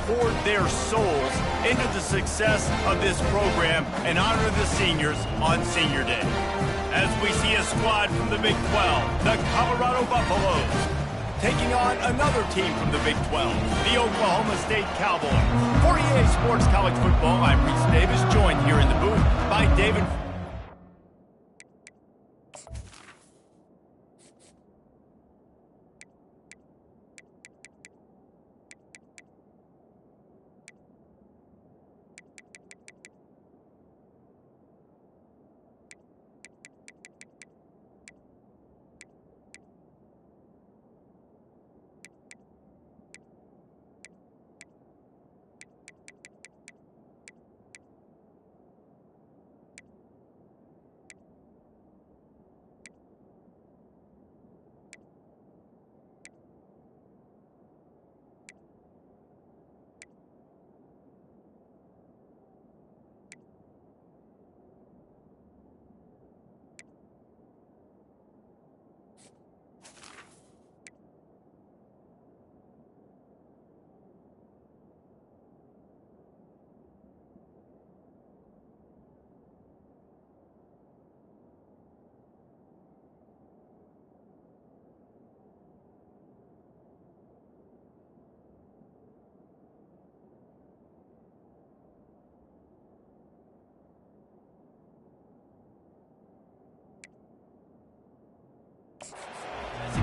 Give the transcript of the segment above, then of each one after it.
poured their souls into the success of this program and honor the seniors on Senior Day. As we see a squad from the Big 12, the Colorado Buffaloes, taking on another team from the Big 12, the Oklahoma State Cowboys. For EA Sports College Football, I'm Reese Davis, joined here in the booth by David.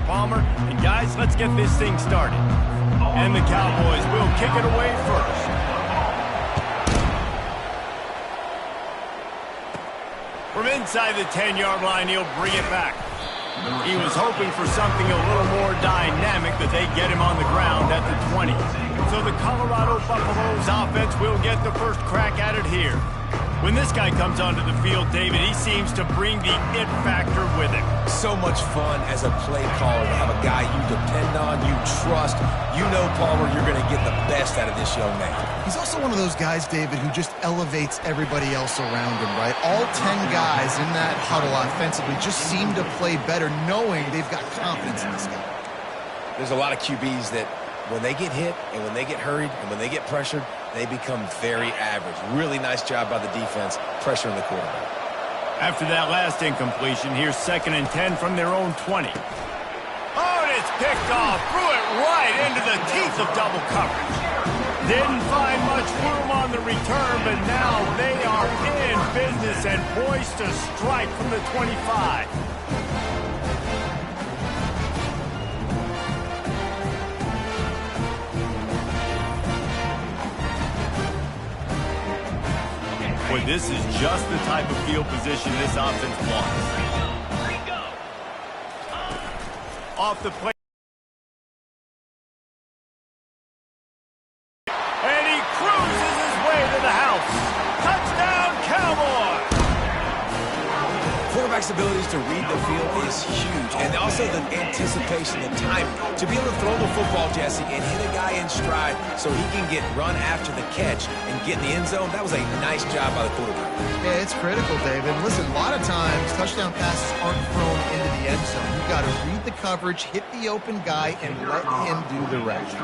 Palmer, and guys, let's get this thing started. And the Cowboys will kick it away first. From inside the 10-yard line, he'll bring it back. He was hoping for something a little more dynamic, but they get him on the ground at the 20. So the Colorado Buffaloes offense will get the first crack at it here. When this guy comes onto the field, David, he seems to bring the it factor with him. So much fun as a play caller to have a guy you depend on, you trust. You know, Palmer, you're going to get the best out of this young man. He's also one of those guys, David, who just elevates everybody else around him, right? All 10 guys in that huddle offensively just seem to play better knowing they've got confidence in this guy. There's a lot of QBs that when they get hit and when they get hurried and when they get pressured, they become very average. Really nice job by the defense pressuring the quarterback. After that last incompletion, here's 2nd and 10 from their own 20. Oh, and it's picked off. Threw it right into the teeth of double coverage. Didn't find much room on the return, but now they are in business and poised to strike from the 25. Boy, this is just the type of field position this offense wants. Off the play. And he cruises his way to the house. Touchdown, Cowboys! Quarterback's abilities to read the field is huge, and also the anticipation, the timing. To be able to throw the football, Jesse, and hit a guy in stride so he can get run after the catch and get in the end zone, that was a nice job by the quarterback. Yeah, it's critical, David. Listen, a lot of times, touchdown passes aren't thrown into the end zone. You've got to read the coverage, hit the open guy, and let him do the rest.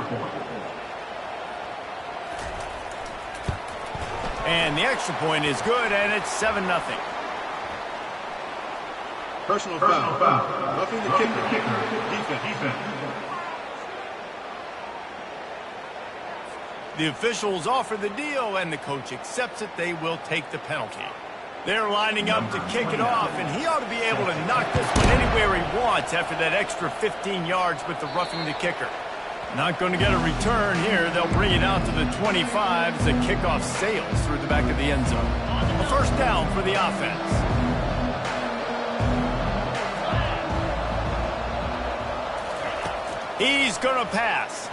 And the extra point is good, and it's 7-0. Personal foul. Roughing the kicker. Defense. The officials offer the deal, and the coach accepts it. They will take the penalty. They're lining up to kick it off, and he ought to be able to knock this one anywhere he wants after that extra 15 yards with the roughing the kicker. Not going to get a return here. They'll bring it out to the 25 as the kickoff sails through the back of the end zone. A first down for the offense. He's going to pass.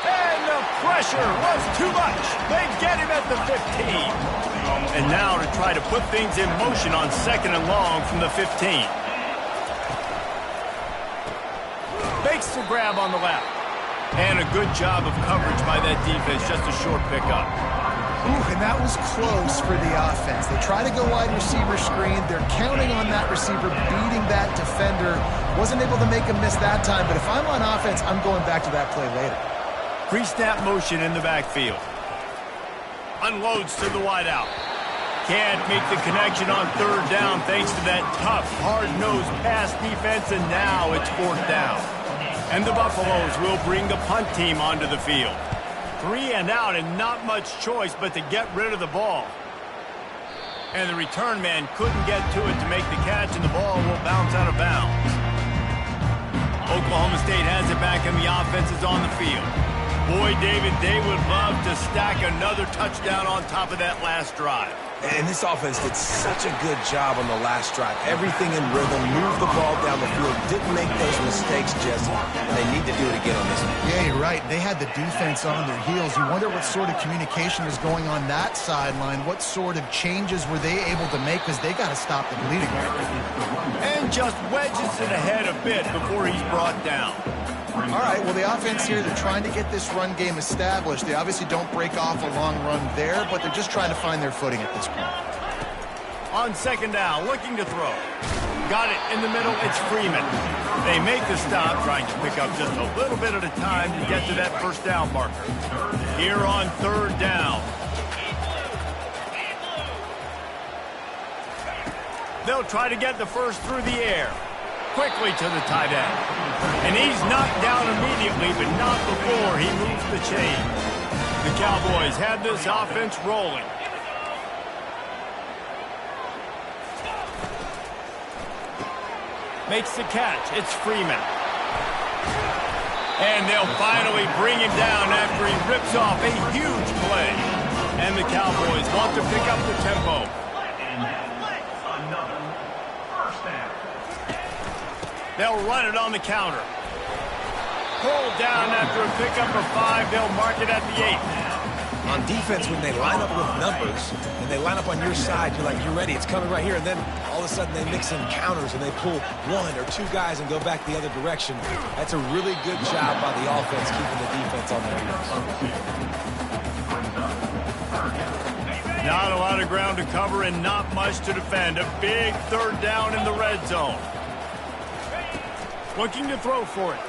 And the pressure was too much. They get him at the 15. And now to try to put things in motion on 2nd and long from the 15. Fakes the grab on the left. And a good job of coverage by that defense. Just a short pickup. Ooh, and that was close for the offense. They try to go wide receiver screen. They're counting on that receiver beating that defender. Wasn't able to make him miss that time, but if I'm on offense, I'm going back to that play later. Pre-snap motion in the backfield. Unloads to the wideout. Can't make the connection on third down thanks to that tough, hard-nosed pass defense, and now it's fourth down. And the Buffaloes will bring the punt team onto the field. 3 and out and not much choice but to get rid of the ball. And the return man couldn't get to it to make the catch, and the ball will bounce out of bounds. Oklahoma State has it back, and the offense is on the field. Boy, David, they would love to stack another touchdown on top of that last drive. And this offense did such a good job on the last drive. Everything in rhythm, moved the ball down the field, didn't make those mistakes, Jesse. And they need to do it again on this one. Yeah, you're right. They had the defense on their heels. You wonder what sort of communication is going on that sideline. What sort of changes were they able to make, because they got to stop the bleeding. And just wedges it ahead a bit before he's brought down. All right, well, the offense here, they're trying to get this run game established. They obviously don't break off a long run there, but they're just trying to find their footing at this point. On second down, looking to throw. Got it in the middle, it's Freeman. They make the stop, trying to pick up just a little bit at a time to get to that first down marker. Here on third down. They'll try to get the first through the air. Quickly to the tight end. And he's knocked down immediately, but not before he moves the chain. The Cowboys have this offense rolling. Makes the catch. It's Freeman. And they'll finally bring him down after he rips off a huge play. And the Cowboys want to pick up the tempo. They'll run it on the counter. Pulled down after a pickup of 5. They'll mark it at the 8. On defense, when they line up with numbers and they line up on your side, you're like, you're ready, it's coming right here. And then all of a sudden they mix in counters and they pull 1 or 2 guys and go back the other direction. That's a really good job by the offense, keeping the defense on their heels. Not a lot of ground to cover and not much to defend. A big third down in the red zone. Looking to throw for it.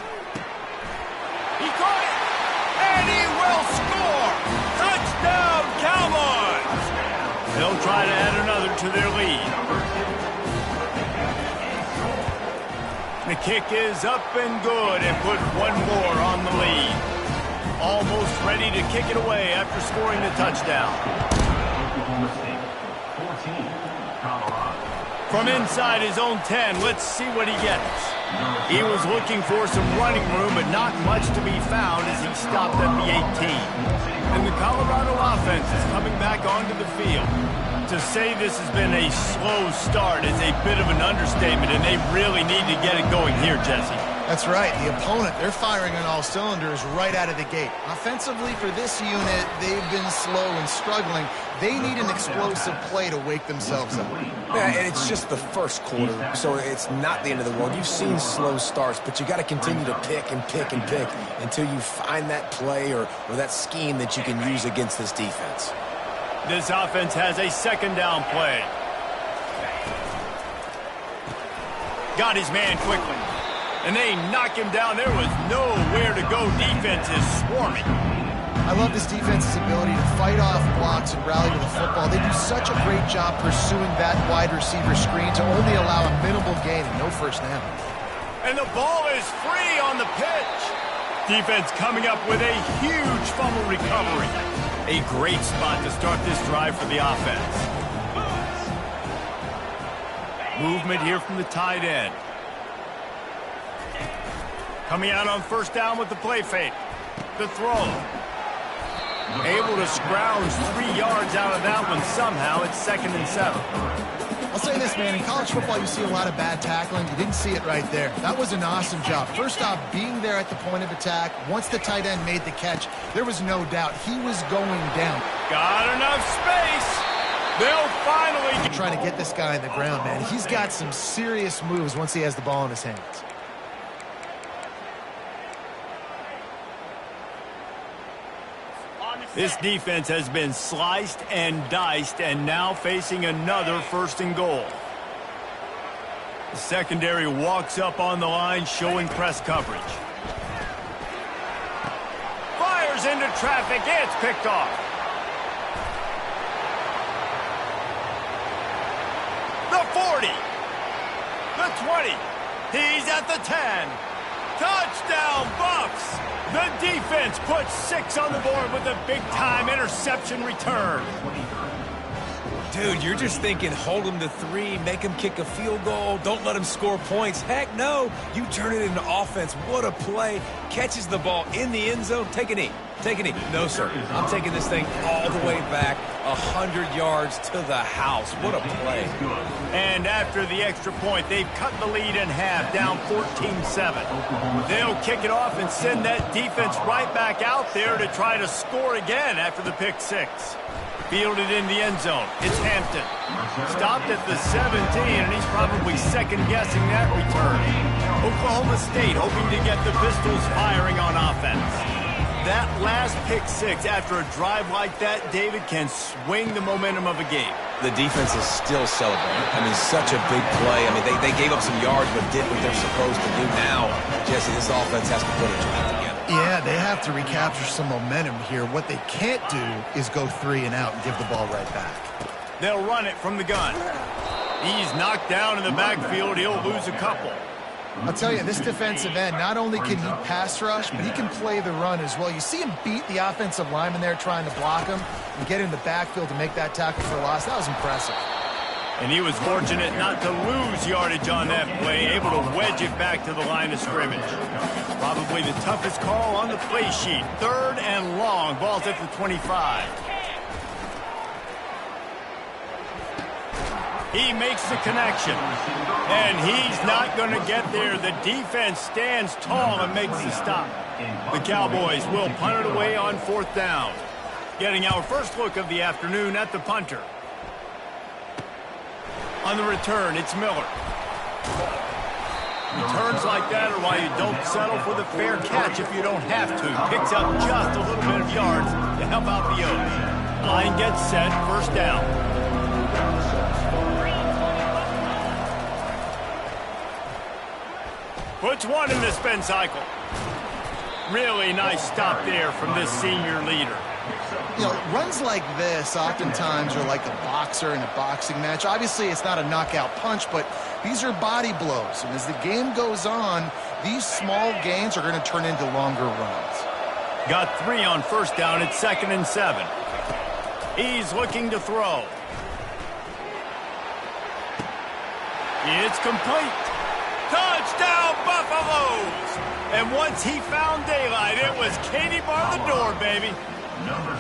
He caught it! And he will score! Touchdown, Cowboys! They'll try to add another to their lead. The kick is up and good and put 1 more on the lead. Almost ready to kick it away after scoring the touchdown. From inside his own 10, let's see what he gets. He was looking for some running room, but not much to be found as he stopped at the 18. And the Colorado offense is coming back onto the field. To say this has been a slow start is a bit of an understatement, and they really need to get it going here, Jesse. That's right. The opponent, they're firing on all cylinders right out of the gate. Offensively, for this unit, they've been slow and struggling. They need an explosive play to wake themselves up. Yeah, and it's just the first quarter, so it's not the end of the world. You've seen slow starts, but you got to continue to pick and pick and pick until you find that play or that scheme that you can use against this defense. This offense has a second down play. Got his man quickly. And they knock him down. There was nowhere to go. Defense is swarming. I love this defense's ability to fight off blocks and rally to the football. They do such a great job pursuing that wide receiver screen to only allow a minimal gain and no first down. And the ball is free on the pitch. Defense coming up with a huge fumble recovery. A great spot to start this drive for the offense. Movement here from the tight end. Coming out on first down with the play fake. The throw. Able to scrounge 3 yards out of that one somehow. It's 2nd and 7. I'll say this, man. In college football, you see a lot of bad tackling. You didn't see it right there. That was an awesome job. First off, being there at the point of attack. Once the tight end made the catch, there was no doubt he was going down. Got enough space. They'll finally get... Trying to get this guy on the ground, man. He's got some serious moves once he has the ball in his hands. This defense has been sliced and diced and now facing another 1st and goal. The secondary walks up on the line showing press coverage. Fires tears into traffic. It's picked off. The 40. The 20. He's at the 10. Touchdown, Buffs! The defense puts 6 on the board with a big-time interception return. Dude, you're just thinking hold him to 3, make him kick a field goal, don't let him score points. Heck no, you turn it into offense. What a play. Catches the ball in the end zone. Take a knee. Take a knee. No, sir. I'm taking this thing all the way back 100 yards to the house. What a play. And after the extra point, they've cut the lead in half, down 14-7. They'll kick it off and send that defense right back out there to try to score again after the pick 6. Fielded in the end zone. It's Hampton. Stopped at the 17, and he's probably second-guessing that return. Oklahoma State hoping to get the Pistols firing on offense. That last pick 6 after a drive like that, David, can swing the momentum of a game. The defense is still celebrating. I mean, such a big play. I mean, they gave up some yards but did what they're supposed to do. Now, Jesse, this offense has to put a drive together. Yeah, they have to recapture some momentum here. What they can't do is go 3 and out and give the ball right back. They'll run it from the gun. He's knocked down in the backfield. He'll lose a couple. I'll tell you, this defensive end, not only can he pass rush, but he can play the run as well. You see him beat the offensive lineman there trying to block him and get in the backfield to make that tackle for a loss. That was impressive. And he was fortunate not to lose yardage on that play, able to wedge it back to the line of scrimmage. Probably the toughest call on the play sheet. 3rd and long. Ball's at the 25. He makes the connection. And he's not going to get there. The defense stands tall and makes the stop. The Cowboys will punt it away on 4th down. Getting our first look of the afternoon at the punter. On the return, it's Miller. Returns like that are why you don't settle for the fair catch if you don't have to. Picks up just a little bit of yards to help out the O's. Line gets set, 1st down. Puts 1 in the spin cycle. Really nice stop there from this senior leader. You know, runs like this oftentimes are like a boxer in a boxing match. Obviously, it's not a knockout punch, but these are body blows. And as the game goes on, these small gains are going to turn into longer runs. Got 3 on 1st down. It's 2nd and 7. He's looking to throw. It's complete. Touchdown, Buffaloes! And once he found daylight, it was Katie bar the door, baby. Number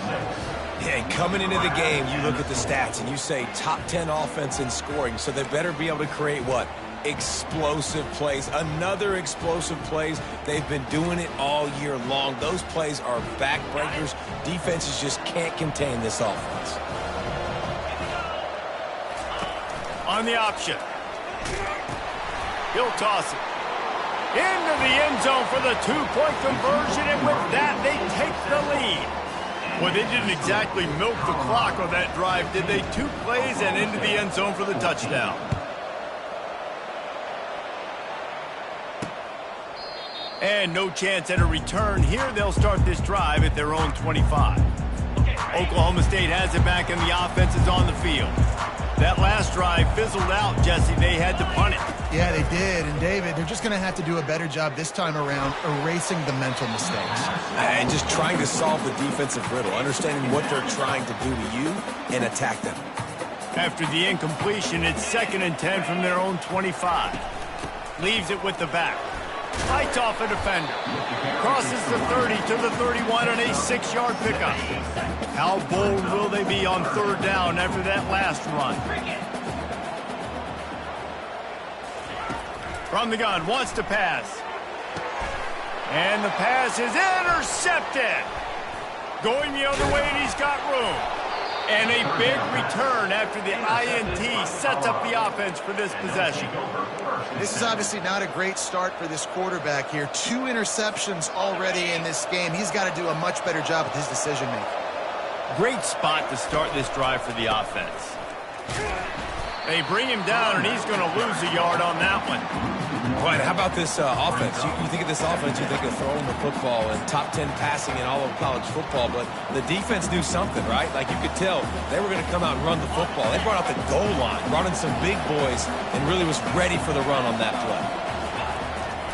6. Yeah, coming into the game, you look at the stats and you say top 10 offense in scoring, so they better be able to create what? Explosive plays. Another explosive plays. They've been doing it all year long. Those plays are backbreakers. Defenses just can't contain this offense. On the option. He'll toss it. Into the end zone for the 2-point conversion, and with that, they take the lead. Well, they didn't exactly milk the clock on that drive, did they? 2 plays and into the end zone for the touchdown. And no chance at a return here. They'll start this drive at their own 25. Oklahoma State has it back, and the offense is on the field. That last drive fizzled out, Jesse. They had to punt it. Yeah, they did. And, David, they're just going to have to do a better job this time around erasing the mental mistakes. And just trying to solve the defensive riddle, understanding what they're trying to do to you and attack them. After the incompletion, it's 2nd and 10 from their own 25. Leaves it with the back. Fights off a defender. Crosses the 30 to the 31 on a 6-yard pickup. How bold will they be on 3rd down after that last run? From the gun, wants to pass. And the pass is intercepted. Going the other way, and he's got room. And a big return after the INT sets up the offense for this possession. This is obviously not a great start for this quarterback here. 2 interceptions already in this game. He's got to do a much better job with his decision-making. Great spot to start this drive for the offense. They bring him down, and he's going to lose a yard on that one. Right, how about this offense? You think of this offense, you think of throwing the football and top 10 passing in all of college football, but the defense knew something, right? Like you could tell they were going to come out and run the football. They brought out the goal line, brought in some big boys, and really was ready for the run on that play.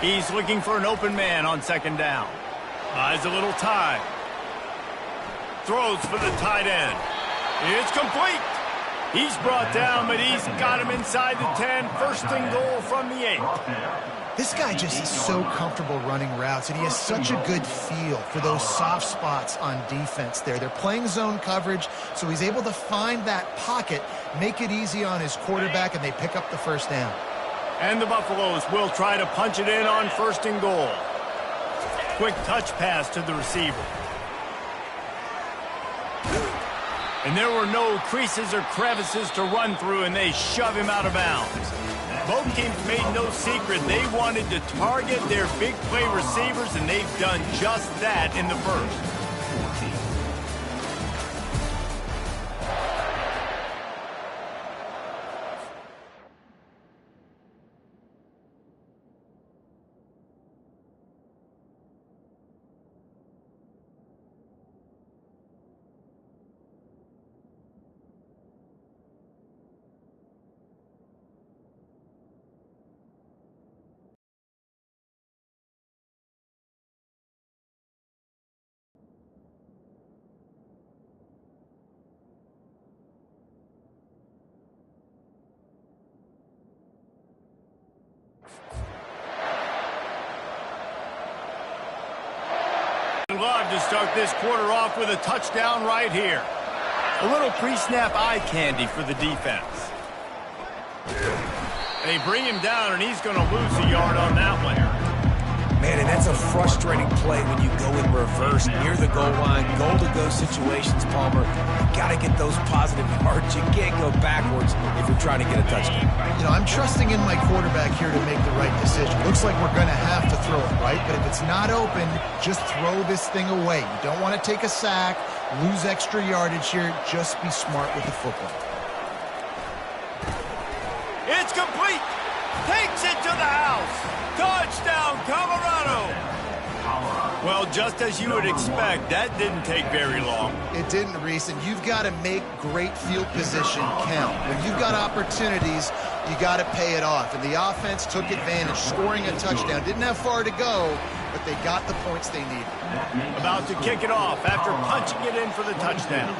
He's looking for an open man on second down. Buys a little time. Throws for the tight end. It's complete. He's brought down, but he's got him inside the 10. First and goal from the 8. This guy just is so comfortable running routes, and he has such a good feel for those soft spots on defense there. They're playing zone coverage, so he's able to find that pocket, make it easy on his quarterback, and they pick up the first down. And the Buffaloes will try to punch it in on first and goal. Quick touch pass to the receiver. And there were no creases or crevices to run through, and they shove him out of bounds. Both teams made no secret they wanted to target their big play receivers, and they've done just that in the first. Love to start this quarter off with a touchdown right here. A little pre-snap eye candy for the defense. They bring him down, and he's going to lose a yard on that one. Man, and that's a frustrating play when you go in reverse near the goal line, goal-to-go situations, Palmer. You got to get those positive yards. You can't go backwards if you're trying to get a touchdown. You know, I'm trusting in my quarterback here to make the right decision. Looks like we're going to have to throw it, right? But if it's not open, just throw this thing away. You don't want to take a sack, lose extra yardage here. Just be smart with the football. It's complete. Takes it to the house. Touchdown, Colorado. Well, just as you would expect, that didn't take very long. It didn't, Reese, and you've got to make great field position count. When you've got opportunities, you got to pay it off. And the offense took advantage, scoring a touchdown. Didn't have far to go, but they got the points they needed. About to kick it off after punching it in for the touchdown.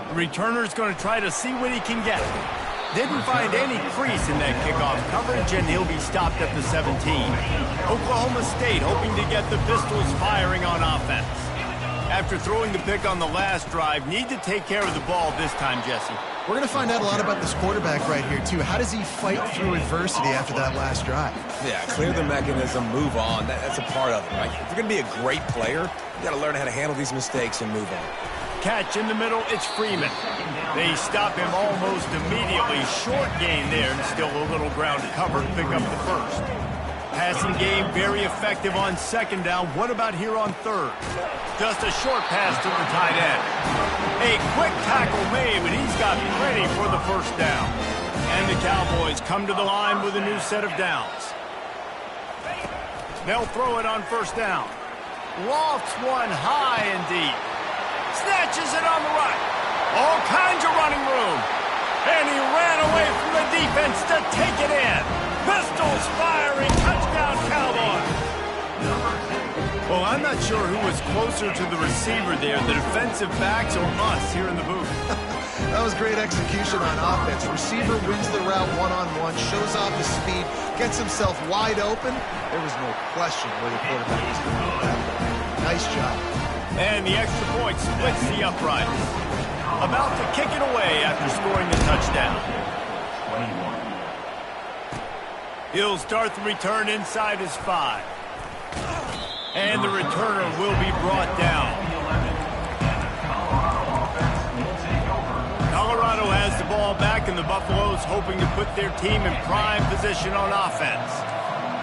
The returner's going to try to see what he can get. Didn't find any crease in that kickoff coverage, and he'll be stopped at the 17. Oklahoma State hoping to get the Pistols firing on offense. After throwing the pick on the last drive, need to take care of the ball this time, Jesse. We're going to find out a lot about this quarterback right here, too. How does he fight through adversity after that last drive? Yeah, clear the mechanism, move on. That's a part of it, right? If you're going to be a great player, you got to learn how to handle these mistakes and move on. Catch in the middle, it's Freeman. They stop him almost immediately. Short gain there, and still a little ground to cover to pick up the first. Passing game very effective on second down. What about here on third? Just a short pass to the tight end. A quick tackle made, but he's got plenty for the first down. And the Cowboys come to the line with a new set of downs. They'll throw it on first down. Lofts one high and deep. Snatches it on the right. All kinds of running room. And he ran away from the defense to take it in. Pistols firing. Touchdown, Cowboys. Well, I'm not sure who was closer to the receiver there, the defensive backs or us here in the booth. That was great execution on offense. Receiver wins the route one-on-one, shows off his speed, gets himself wide open. There was no question where the quarterback was going to go that way. Nice job. And the extra point splits the upright. About to kick it away after scoring the touchdown. He'll start the return inside his 5. And the returner will be brought down. Colorado has the ball back, and the Buffaloes hoping to put their team in prime position on offense.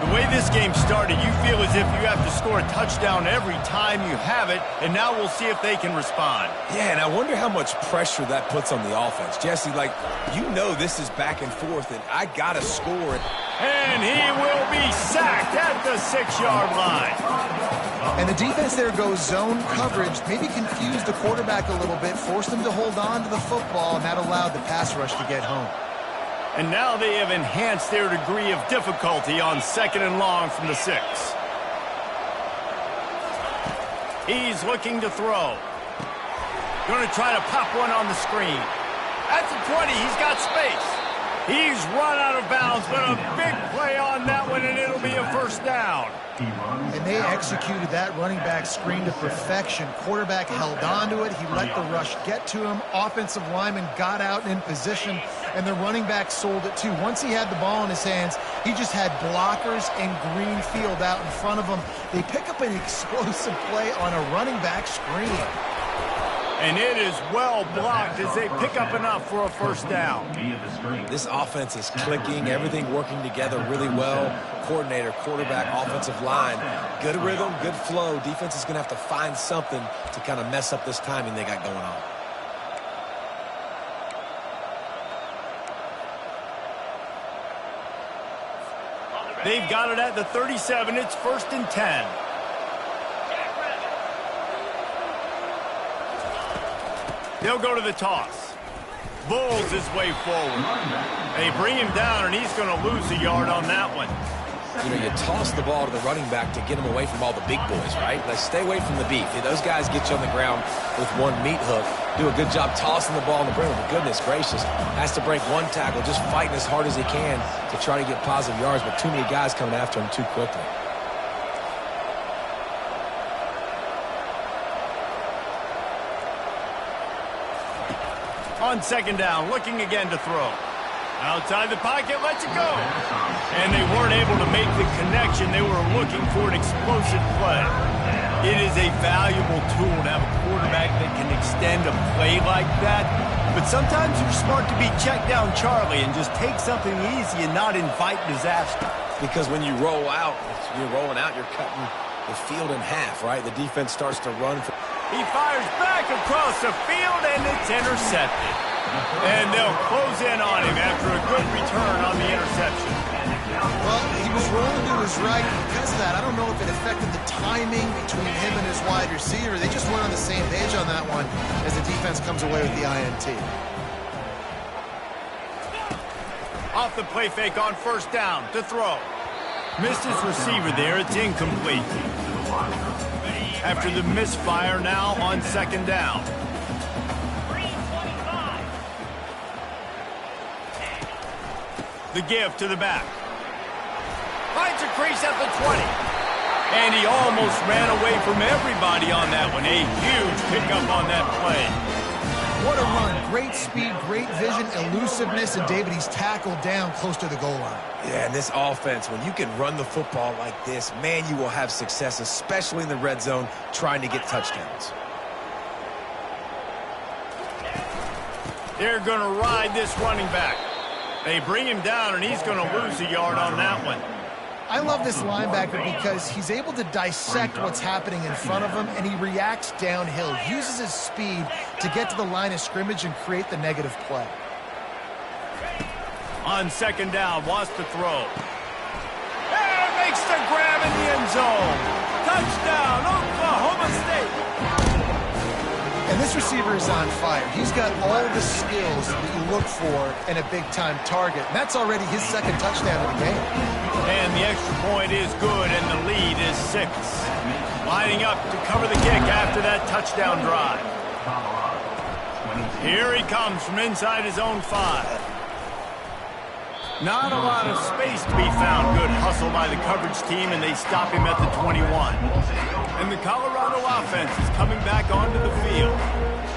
The way this game started, you feel as if you have to score a touchdown every time you have it, and now we'll see if they can respond. Yeah, and I wonder how much pressure that puts on the offense. Jesse, like, you know this is back and forth, and I got to score it. And he will be sacked at the 6-yard line. And the defense there goes zone coverage, maybe confused the quarterback a little bit, forced him to hold on to the football, and that allowed the pass rush to get home. And now they have enhanced their degree of difficulty on 2nd and long from the 6. He's looking to throw. Going to try to pop one on the screen. At the 20, he's got space. He's run out of bounds, but a big play on that one, and it'll be a first down. And they executed that running back screen to perfection. Quarterback held on to it. He let the rush get to him. Offensive lineman got out in position, and the running back sold it too. Once he had the ball in his hands, he just had blockers and green field out in front of him. They pick up an explosive play on a running back screen. And it is well blocked as they pick up enough for a first down. This offense is clicking, everything working together really well. Coordinator, quarterback, offensive line. Good rhythm, good flow. Defense is going to have to find something to kind of mess up this timing they got going on. They've got it at the 37. It's 1st and 10. They'll go to the toss. Bulls his way forward. They bring him down, and he's going to lose a yard on that one. You know, you toss the ball to the running back to get him away from all the big boys, right? Let's stay away from the beef. Those guys get you on the ground with one meat hook. Do a good job tossing the ball in the brim. But goodness gracious, has to break one tackle, just fighting as hard as he can to try to get positive yards, but too many guys coming after him too quickly. On 2nd down, looking again to throw. Outside the pocket, lets it go. And they weren't able to make the connection. They were looking for an explosive play. It is a valuable tool to have a quarterback that can extend a play like that. But sometimes you're smart to be check down Charlie and just take something easy and not invite disaster. Because when you roll out, you're rolling out, you're cutting the field in half, right? The defense starts to run. He fires back across the field, and it's intercepted. And they'll close in on him after a good return on the interception. Well, he was rolling to his right. Because of that, I don't know if it affected the timing between him and his wide receiver. They just weren't on the same page on that one as the defense comes away with the INT. Off the play fake on 1st down to throw. Missed his receiver there. It's incomplete. After the misfire, now on 2nd down. The give to the back. Finds a crease at the 20. And he almost ran away from everybody on that one. A huge pickup on that play. What a run. Great speed, great vision, elusiveness, and David, he's tackled down close to the goal line. Yeah, and this offense, when you can run the football like this, man, you will have success, especially in the red zone, trying to get touchdowns. They're going to ride this running back. They bring him down, and he's going to lose a yard on that one. I love this linebacker because he's able to dissect what's happening in front of him, and he reacts downhill, uses his speed to get to the line of scrimmage and create the negative play. On 2nd down, wants to throw. And makes the grab in the end zone. Touchdown, Oklahoma State. And this receiver is on fire. He's got all the skills that you look for in a big-time target. And that's already his 2nd touchdown of the game. And the extra point is good, and the lead is 6. Lining up to cover the kick after that touchdown drive. Here he comes from inside his own 5. Not a lot of space to be found. Good hustle by the coverage team, and they stop him at the 21. And the Colorado offense is coming back onto the field.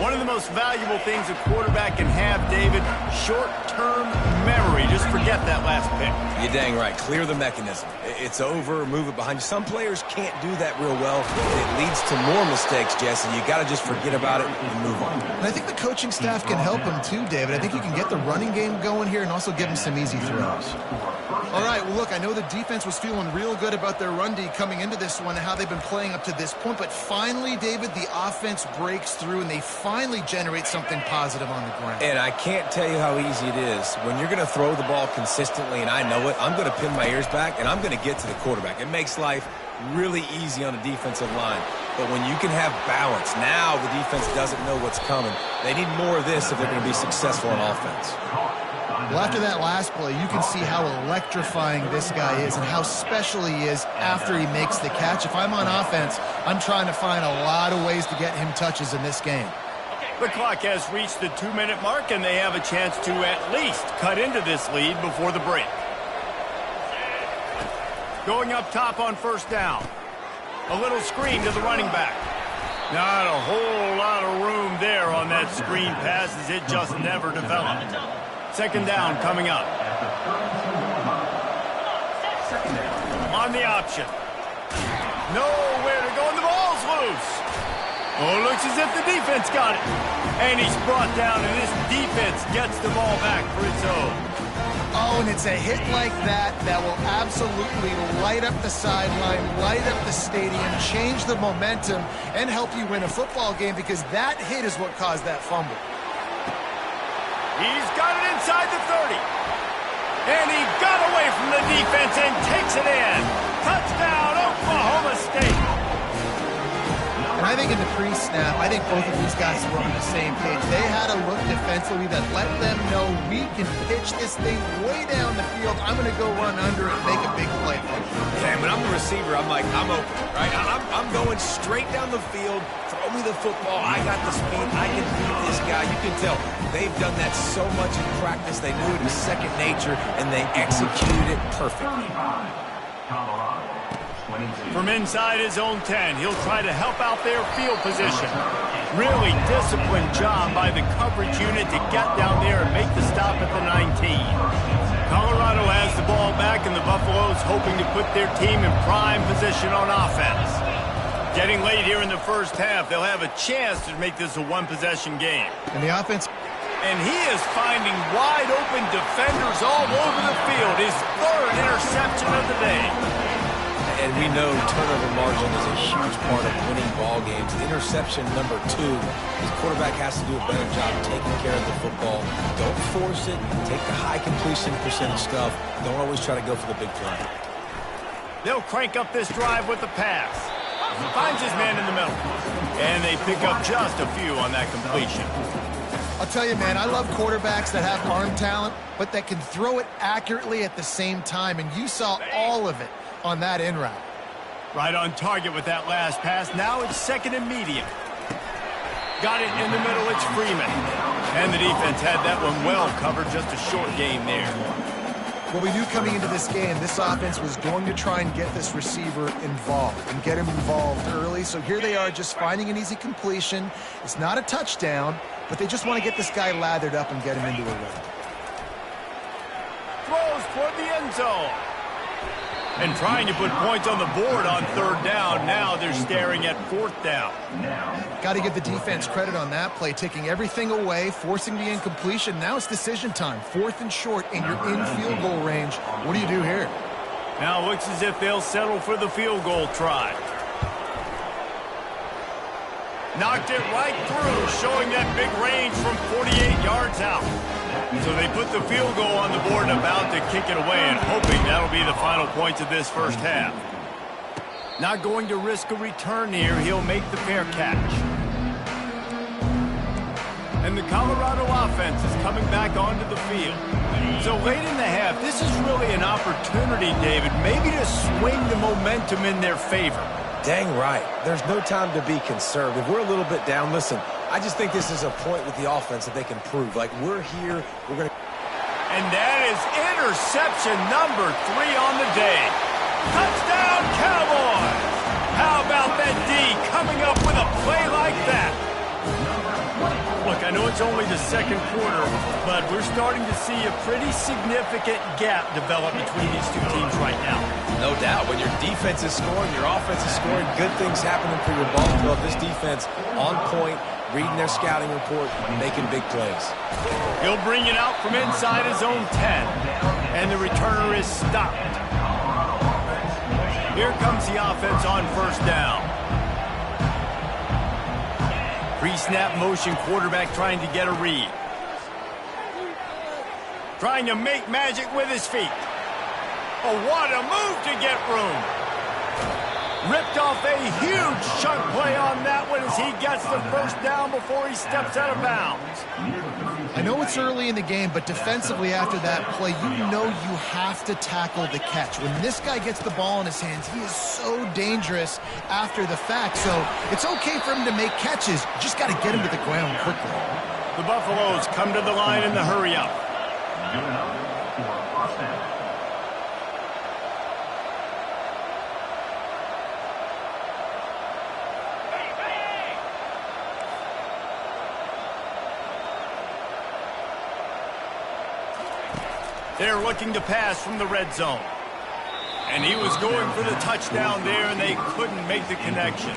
One of the most valuable things a quarterback can have, David, short-term memory. Just forget that last pick. You're dang right. Clear the mechanism. It's over, move it behind you. Some players can't do that real well, and it leads to more mistakes, Jesse. You got to just forget about it and move on. And I think the coaching staff can help him too, David. I think you can get the running game going here and also give him some easy throws. All right, well, look, I know the defense was feeling real good about their run D coming into this one and how they've been playing up to this point, but finally, David, the offense breaks through and they finally generate something positive on the ground. And I can't tell you how easy it is. When you're going to throw the ball consistently, and I know it, I'm going to pin my ears back, and I'm going to get to the quarterback. It makes life really easy on the defensive line. But when you can have balance, now the defense doesn't know what's coming. They need more of this if they're going to be successful on offense. Well, after that last play, you can see how electrifying this guy is and how special he is after he makes the catch. If I'm on offense, I'm trying to find a lot of ways to get him touches in this game. The clock has reached the 2-minute mark, and they have a chance to at least cut into this lead before the break. Going up top on first down. A little screen to the running back. Not a whole lot of room there on that screen pass as it just never developed. Second down coming up. On the option. Nowhere to go, and the ball's loose. Oh, looks as if the defense got it. And he's brought down, and this defense gets the ball back for its own. Oh, and it's a hit like that that will absolutely light up the sideline, light up the stadium, change the momentum, and help you win a football game because that hit is what caused that fumble. He's got it inside the 30. And he got away from the defense and takes it in. Touchdown, Oklahoma State. And I think in the pre-snap, I think both of these guys were on the same page. They had a look defensively that let them know we can pitch this thing way down the field. I'm going to go run under and make a big play. Yeah, when I'm the receiver, I'm like, I'm open, right? I'm going straight down the field. Throw me the football. I got the speed. I can beat this guy. You can tell they've done that so much in practice. They knew it was second nature, and they executed it perfectly. From inside his own 10, he'll try to help out their field position. Really disciplined job by the coverage unit to get down there and make the stop at the 19. Colorado has the ball back, and the Buffaloes hoping to put their team in prime position on offense. Getting late here in the first half, they'll have a chance to make this a one-possession game. And the offense... And he is finding wide-open defenders all over the field. His third interception of the day. And we know turnover margin is a huge part of winning ball games. Interception number 2, his quarterback has to do a better job taking care of the football. Don't force it. Take the high completion percentage stuff. Don't always try to go for the big play. They'll crank up this drive with the pass. Finds his man in the middle. And they pick up just a few on that completion. I'll tell you, man, I love quarterbacks that have arm talent, but that can throw it accurately at the same time. And you saw all of it on that in route. Right on target with that last pass. Now it's second and medium. Got it in the middle. It's Freeman. And the defense had that one well covered. Just a short gain there. Well, we knew coming into this game, this offense was going to try and get this receiver involved and get him involved early. So here they are just finding an easy completion. It's not a touchdown, but they just want to get this guy lathered up and get him into a run. Throws toward the end zone. And trying to put points on the board on third down. Now they're staring at fourth down. Got to give the defense credit on that play, taking everything away, forcing the incompletion. Now it's decision time. Fourth and short, and you're in field goal range. What do you do here? Now looks as if they'll settle for the field goal try. Knocked it right through, showing that big range from 48 yards out. So they put the field goal on the board and about to kick it away, and hoping that'll be the final points of this first half. Not going to risk a return here. He'll make the fair catch. And the Colorado offense is coming back onto the field. So late in the half, this is really an opportunity, David, maybe to swing the momentum in their favor. Dang right. There's no time to be conservative. We're a little bit down. Listen, I just think this is a point with the offense that they can prove. Like, we're here, we're going to... And that is interception number 3 on the day. Touchdown, Cowboys! How about that D coming up with a play like that? I know it's only the second quarter, but we're starting to see a pretty significant gap develop between these two teams right now. No doubt. When your defense is scoring, your offense is scoring, good things happening for your ball club. This defense on point, reading their scouting report, making big plays. He'll bring it out from inside his own 10, and the returner is stopped. Here comes the offense on first down. Pre-snap motion, quarterback trying to get a read. Trying to make magic with his feet. Oh, what a move to get room. Ripped off a huge chunk play on that one as he gets the first down before he steps out of bounds. I know it's early in the game, but defensively after that play, you know you have to tackle the catch. When this guy gets the ball in his hands, he is so dangerous after the fact. So it's okay for him to make catches. You just got to get him to the ground quickly. The Buffaloes come to the line in the hurry-up. They're looking to pass from the red zone. And he was going for the touchdown there, and they couldn't make the connection.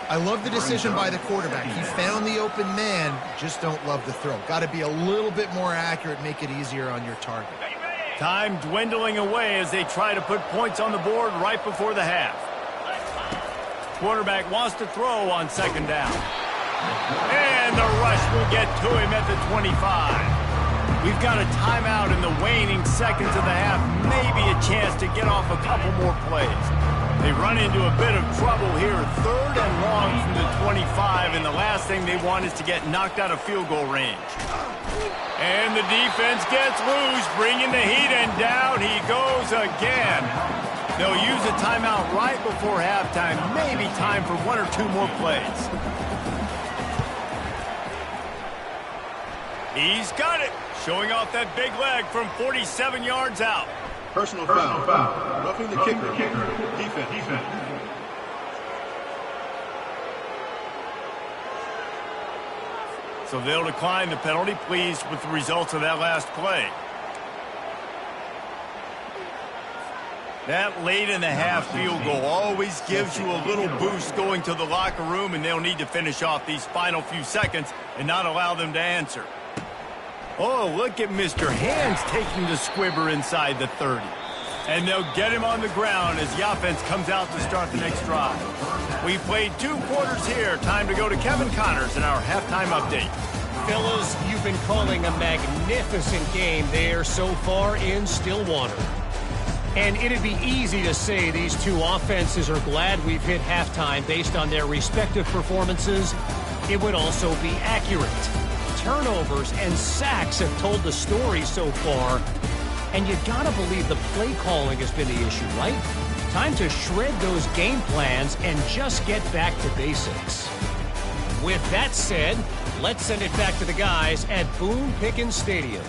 I love the decision by the quarterback. He found the open man, just don't love the throw. Got to be a little bit more accurate, make it easier on your target. Time dwindling away as they try to put points on the board right before the half. Quarterback wants to throw on second down. And the rush will get to him at the 25. We've got a timeout in the waning seconds of the half, maybe a chance to get off a couple more plays. They run into a bit of trouble here, third and long from the 25, and the last thing they want is to get knocked out of field goal range. And the defense gets loose, bringing the heat, and down he goes again. They'll use a timeout right before halftime, maybe time for one or two more plays. He's got it. Showing off that big leg from 47 yards out. Personal foul. Roughing the kicker. Defense. So they'll decline the penalty, pleased with the results of that last play. That late in the half field goal always gives you a little boost going to the locker room, and they'll need to finish off these final few seconds and not allow them to answer. Oh, look at Mr. Hands taking the squibber inside the 30. And they'll get him on the ground as the offense comes out to start the next drive. We've played 2 quarters here. Time to go to Kevin Connors in our halftime update. Fellas, you've been calling a magnificent game there so far in Stillwater. And it'd be easy to say these two offenses are glad we've hit halftime based on their respective performances. It would also be accurate. Turnovers and sacks have told the story so far. And you gotta believe the play calling has been the issue, right? Time to shred those game plans and just get back to basics. With that said, let's send it back to the guys at Boone Pickens Stadium.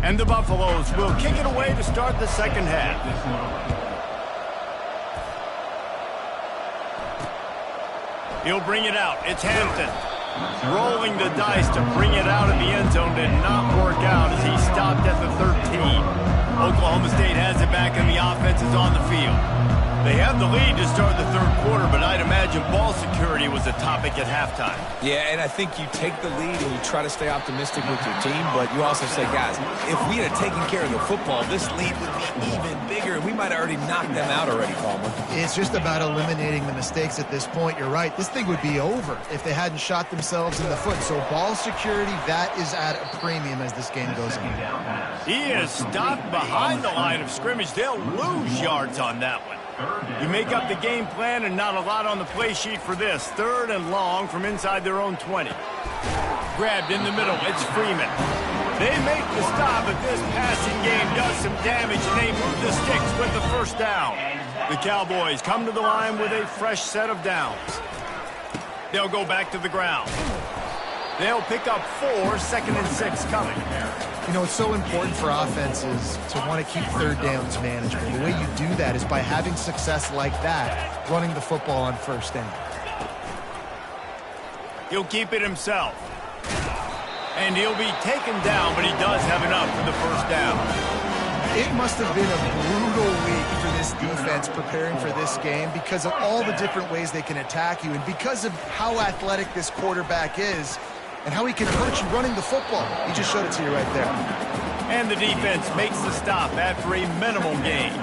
And the Buffaloes will kick it away to start the second half. He'll bring it out. It's Hampton. Rolling the dice to bring it out of the end zone did not work out as he stopped at the 13. Oklahoma State has it back and the offense is on the field. They have the lead to start the third quarter, but I'd imagine ball security was a topic at halftime. Yeah, and I think you take the lead and you try to stay optimistic with your team, but you also say, guys, if we had taken care of the football, this lead would be even bigger, and we might have already knocked them out already, Palmer. It's just about eliminating the mistakes at this point. You're right. This thing would be over if they hadn't shot themselves in the foot. So ball security, that is at a premium as this game goes on. He is stopped behind the line of scrimmage. They'll lose yards on that one. You make up the game plan and not a lot on the play sheet for this. 3rd and long from inside their own 20. Grabbed in the middle. It's Freeman. They make the stop, but this passing game does some damage, and they move the sticks with the first down. The Cowboys come to the line with a fresh set of downs. They'll go back to the ground. They'll pick up 4, 2nd and 6 coming. You know, it's so important for offenses to want to keep third downs manageable. The way you do that is by having success like that, running the football on first down. He'll keep it himself. And he'll be taken down, but he does have enough for the first down. It must have been a brutal week for this defense preparing for this game because of all the different ways they can attack you and because of how athletic this quarterback is and how he can hurt you running the football. He just showed it to you right there. And the defense makes the stop after a minimal gain.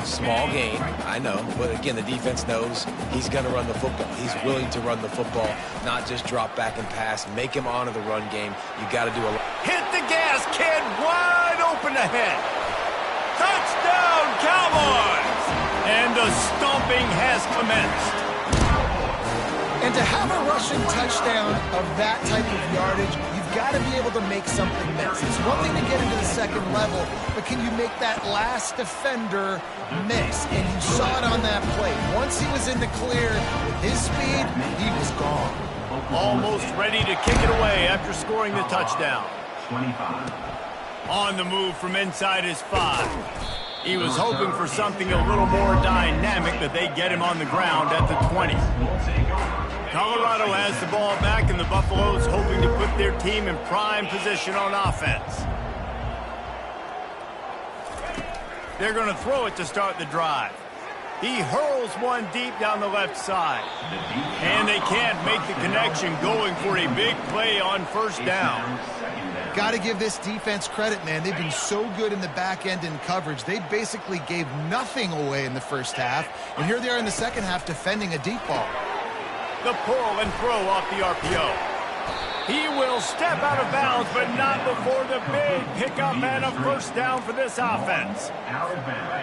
Small gain, I know, but again, the defense knows he's going to run the football. He's willing to run the football, not just drop back and pass, make him honor the run game. You got to do a lot. Hit the gas, kid, wide open ahead. Touchdown, Cowboys! And the stomping has commenced. And to have a rushing touchdown of that type of yardage, you've got to be able to make something miss. It's one thing to get into the second level, but can you make that last defender miss? And you saw it on that play. Once he was in the clear, with his speed, he was gone. Almost ready to kick it away after scoring the touchdown. 25. On the move from inside his 5. He was hoping for something a little more dynamic, but they get him on the ground at the 20. Colorado has the ball back, and the Buffaloes hoping to put their team in prime position on offense. They're going to throw it to start the drive. He hurls one deep down the left side. And they can't make the connection, going for a big play on first down. Got to give this defense credit, man. They've been so good in the back end in coverage. They basically gave nothing away in the first half. And here they are in the second half defending a deep ball. The pull and throw off the RPO. He will step out of bounds, but not before the big pickup and a first down for this offense.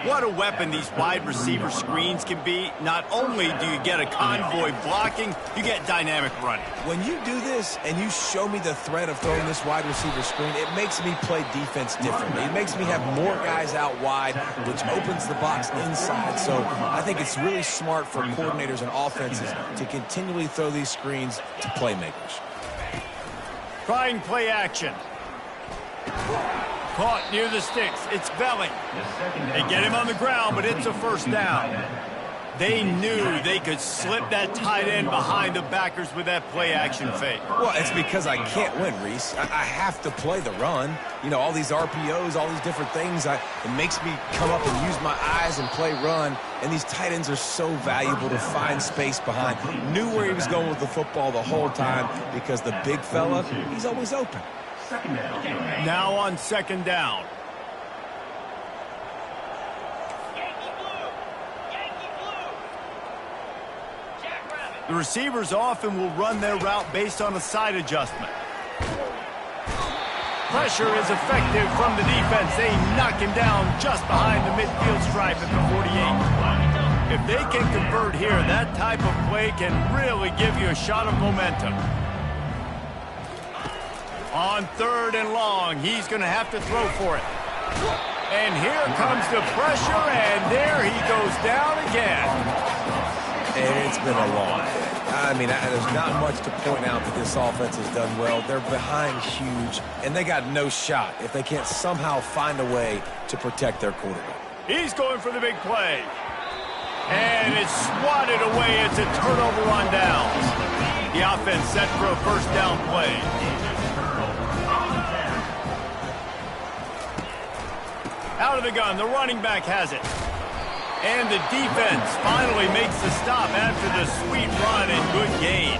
What a weapon these wide receiver screens can be. Not only do you get a convoy blocking, you get dynamic running. When you do this and you show me the threat of throwing this wide receiver screen, it makes me play defense differently. It makes me have more guys out wide, which opens the box inside. So I think it's really smart for coordinators and offenses to continually throw these screens to playmakers. Trying play action. Caught near the sticks. It's Belling. They get him on the ground, but it's a first down. They knew they could slip that tight end behind the backers with that play action fake. Well, it's because I can't win, Reese. I have to play the run. You know, all these RPOs, all these different things. It makes me come up and use my eyes and play run. And these tight ends are so valuable to find space behind. Knew where he was going with the football the whole time because the big fella, he's always open. Now on second down. The receivers often will run their route based on a side adjustment. Pressure is effective from the defense. They knock him down just behind the midfield stripe at the 48. If they can convert here, that type of play can really give you a shot of momentum. On third and long, he's going to have to throw for it. And here comes the pressure, and there he goes down again. And it's been a long day. I mean, there's not much to point out that this offense has done well. They're behind huge, and they got no shot if they can't somehow find a way to protect their quarterback. He's going for the big play. And it's swatted away. It's a turnover on downs. The offense set for a first down play. Out of the gun, the running back has it. And the defense finally makes the stop after the sweet run and good gain.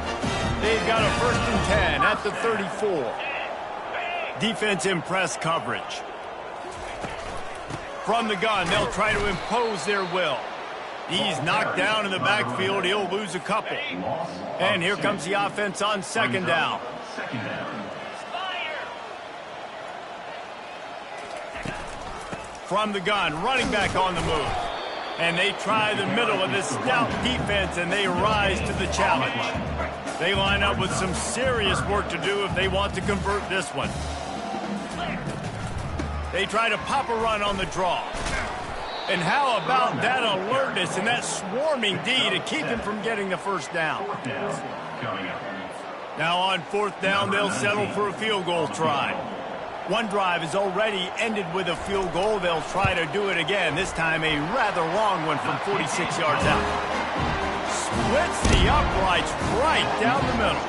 They've got a 1st and 10 at the 34. Defense in press coverage. From the gun, they'll try to impose their will. He's knocked down in the backfield. He'll lose a couple. And here comes the offense on 2nd down. From the gun, running back on the move. And they try the middle of this stout defense, and they rise to the challenge. They line up with some serious work to do if they want to convert this one. They try to pop a run on the draw. And how about that alertness and that swarming D to keep him from getting the first down? Now on 4th down, they'll settle for a field goal try. One drive has already ended with a field goal. They'll try to do it again, this time a rather long one from 46 yards out. Splits the uprights right down the middle.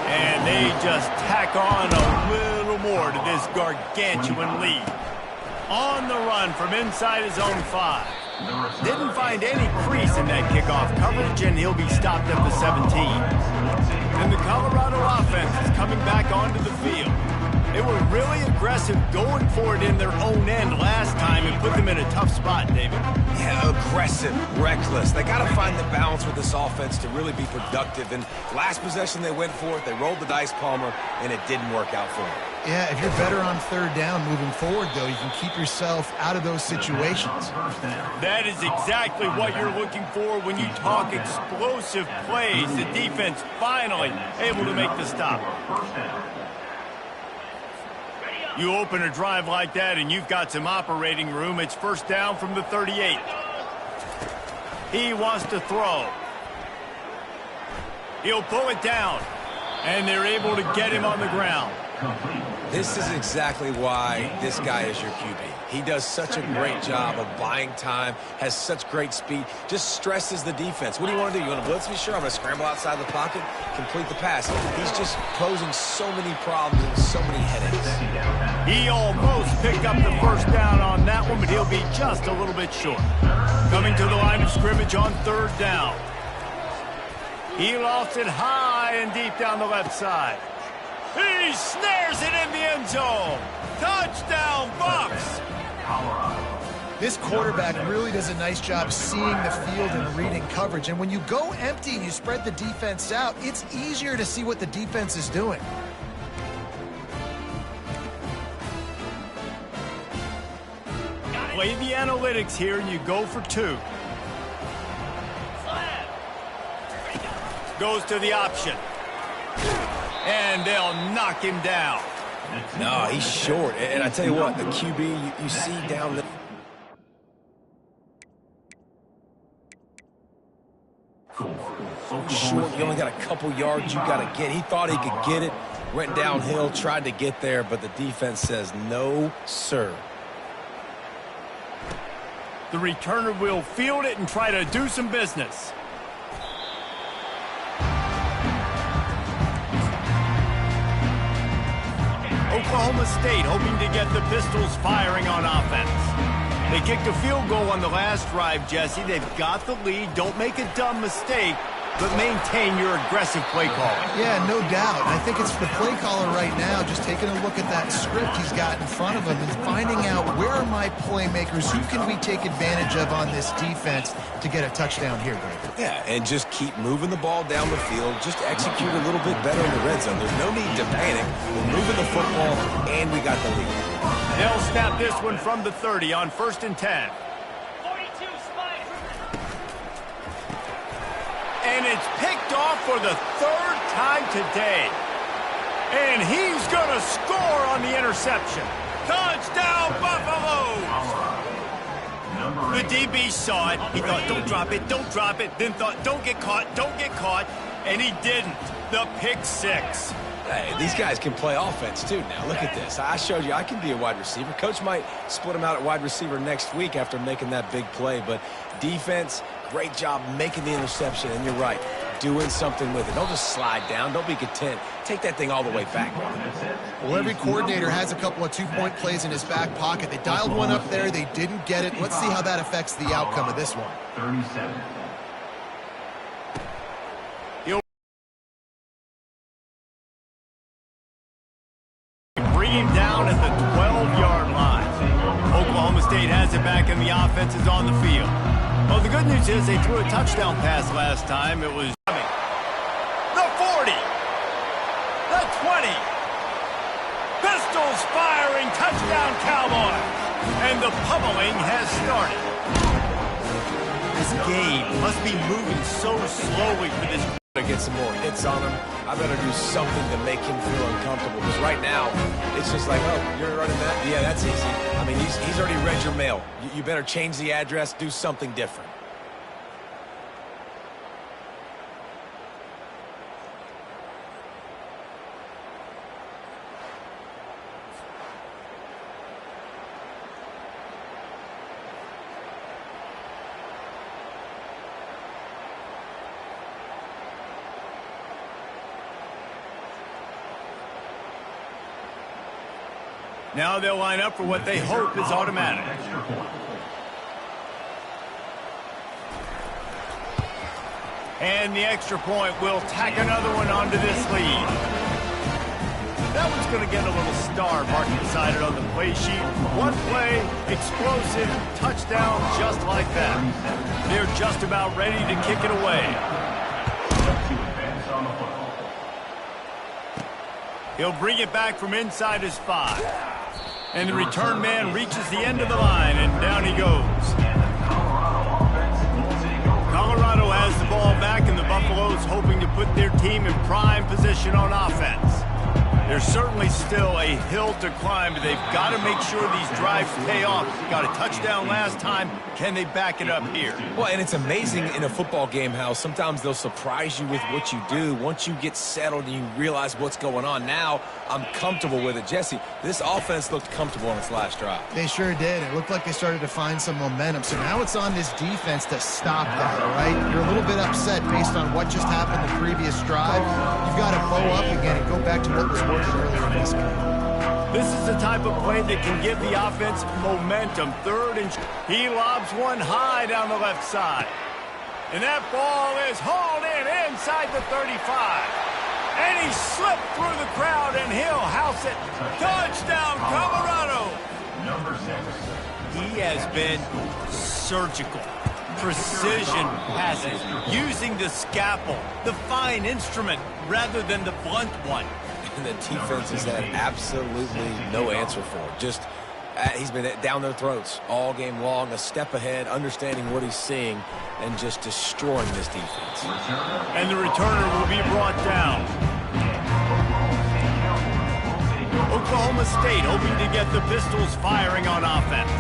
And they just tack on a little more to this gargantuan lead. On the run from inside his own 5. Didn't find any crease in that kickoff coverage, and he'll be stopped at the 17. And the Colorado offense is coming back onto the field. They were really aggressive going for it in their own end last time and put them in a tough spot, David. Yeah, aggressive, reckless. They got to find the balance with this offense to really be productive. And last possession they went for it, they rolled the dice, Palmer, and it didn't work out for them. Yeah, if you're better on 3rd down moving forward, though, you can keep yourself out of those situations. That is exactly what you're looking for when you talk explosive plays. The defense finally able to make the stop. You open a drive like that and you've got some operating room. It's 1st down from the 38. He wants to throw. He'll pull it down. And they're able to get him on the ground. This is exactly why this guy is your QB. He does such a great job of buying time, has such great speed, just stresses the defense. What do you want to do? You want to blitz me? Sure, I'm going to scramble outside the pocket, complete the pass. He's just posing so many problems and so many headaches. He almost picked up the 1st down on that one, but he'll be just a little bit short. Coming to the line of scrimmage on 3rd down. He lost it high and deep down the left side. He snares it in the end zone. Touchdown, Bucs! This quarterback really does a nice job seeing the field and reading coverage. And when you go empty and you spread the defense out, it's easier to see what the defense is doing. Play the analytics here, and you go for 2. Goes to the option. And they'll knock him down. No, he's short. And I tell you what, the QB, you see down the... Short, you only got a couple yards you got to get. He thought he could get it, went downhill, tried to get there, but the defense says no, sir. The returner will field it and try to do some business. Oklahoma State hoping to get the Pistols firing on offense. They kicked a field goal on the last drive, Jesse. They've got the lead. Don't make a dumb mistake, but maintain your aggressive play call. Yeah, no doubt. I think it's the play caller right now just taking a look at that script he's got in front of him and finding out where are my playmakers, who can we take advantage of on this defense to get a touchdown here, David. Yeah, and just keep moving the ball down the field. Just execute a little bit better in the red zone. There's no need to panic. We're moving the football, and we got the lead. They'll snap this one from the 30 on 1st and 10. And it's picked off for the 3rd time today. And he's going to score on the interception. Touchdown, Buffaloes! The DB saw it. He thought, don't drop it, then thought, don't get caught. And he didn't. The pick six. Hey, these guys can play offense, too, now. Look at this. I showed you I can be a wide receiver. Coach might split him out at wide receiver next week after making that big play. But defense, great job making the interception. And you're right, doing something with it. Don't just slide down. Don't be content. Take that thing all the way back. Well, every coordinator has a couple of two-point plays in his back pocket. They dialed one up there. They didn't get it. Let's see how that affects the outcome of this one. 37. Bring him down at the 12-yard line. Oklahoma State has it back and the offense is on the field. Well, the good news is they threw a touchdown pass last time. It was the 40, the 20. Pistols firing, touchdown Cowboys. And the pummeling has started. This game must be moving so slowly for this. To get some more hits on him. I better do something to make him feel uncomfortable. Because right now, it's just like, oh, you're running that? Yeah, that's easy. I mean, he's already read your mail. You better change the address, do something different. Now they'll line up for what they hope is automatic. And the extra point will tack another one onto this lead. That one's going to get a little star mark inside it on the play sheet. One play, explosive, touchdown, just like that. They're just about ready to kick it away. He'll bring it back from inside his 5. And the return man reaches the end of the line, and down he goes. Colorado has the ball back, and the Buffaloes hoping to put their team in prime position on offense. There's certainly still a hill to climb, but they've got to make sure these drives pay off. Got a touchdown last time. Can they back it up here? Well, and it's amazing in a football game how sometimes they'll surprise you with what you do. Once you get settled and you realize what's going on, now I'm comfortable with it. Jesse, this offense looked comfortable on its last drive. They sure did. It looked like they started to find some momentum. So now it's on this defense to stop that, all right? You're a little bit upset based on what just happened the previous drive. You've got to bow up again and go back to what was working earlier in this game. This is the type of play that can give the offense momentum. Third and he lobs one high down the left side. And that ball is hauled in inside the 35. And he slipped through the crowd, and he'll house it. Touchdown, Colorado. Number 6. He has been surgical. Precision passes, using the scalpel, the fine instrument, rather than the blunt one. And the defense has had absolutely no answer for it. Just, he's been down their throats all game long, a step ahead, understanding what he's seeing, and just destroying this defense. And the returner will be brought down. Oklahoma State hoping to get the Pistols firing on offense.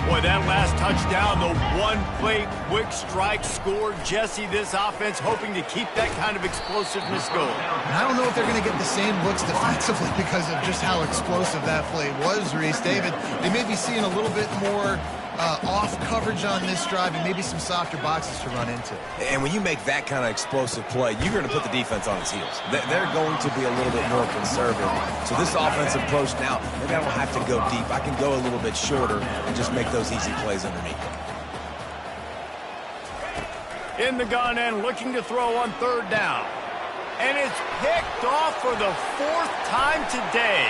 Boy, that last touchdown, the one-play quick strike scored. Jesse, this offense hoping to keep that kind of explosiveness going. And I don't know if they're going to get the same looks defensively because of just how explosive that play was, Reese. David, they may be seeing a little bit more off coverage on this drive and maybe some softer boxes to run into. And when you make that kind of explosive play, you're going to put the defense on its heels. They're going to be a little bit more conservative. So this offensive approach now, maybe I don't have to go deep. I can go a little bit shorter and just make those easy plays underneath. In the gun and looking to throw on third down. And it's picked off for the 4th time today.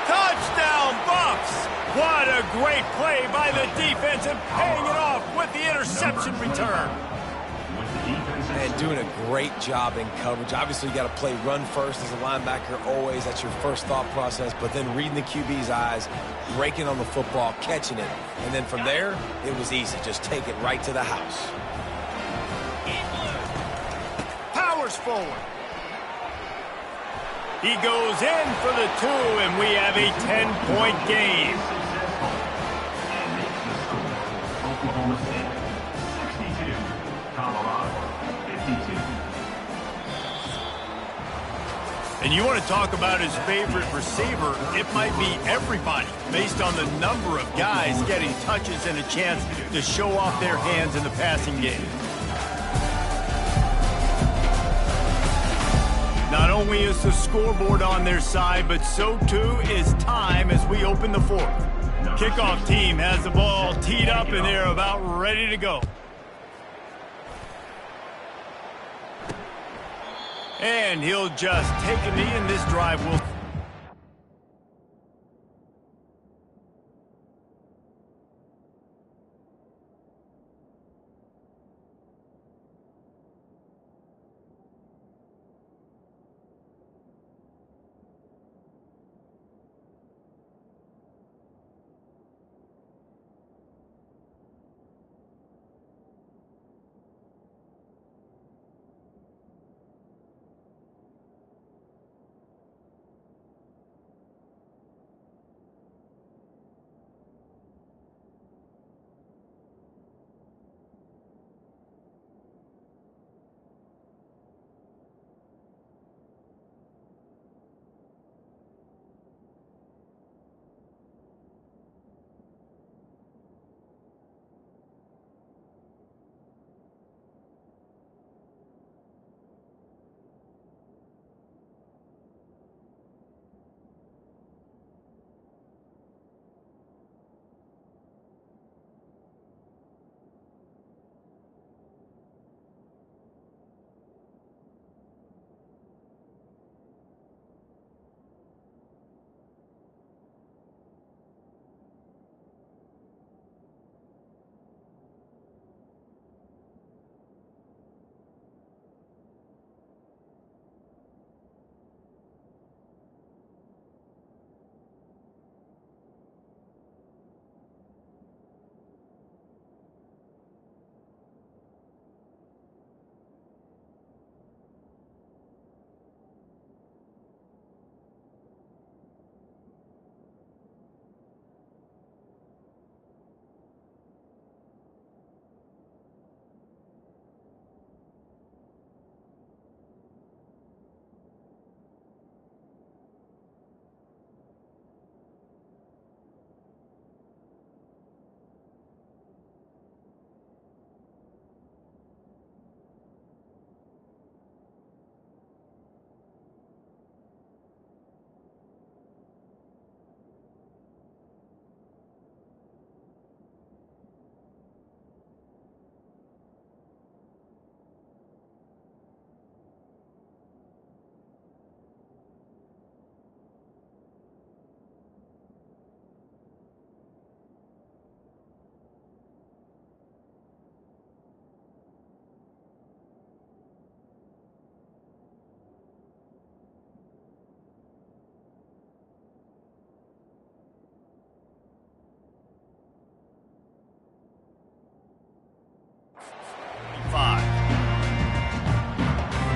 Touchdown, Buffs! What a great play by the defense and paying it off with the interception return. And doing a great job in coverage. Obviously, you got to play run first as a linebacker always. That's your first thought process. But then reading the QB's eyes, breaking on the football, catching it. And then from there, it was easy. Just take it right to the house. Powers forward. He goes in for the 2, and we have a 10-point game. Oklahoma State 62, Colorado 52. And you want to talk about his favorite receiver, it might be everybody, based on the number of guys getting touches and a chance to show off their hands in the passing game. Not only is the scoreboard on their side, but so too is time as we open the fourth. Kickoff team has the ball teed up and they're about ready to go. And he'll just take a knee, and this drive will...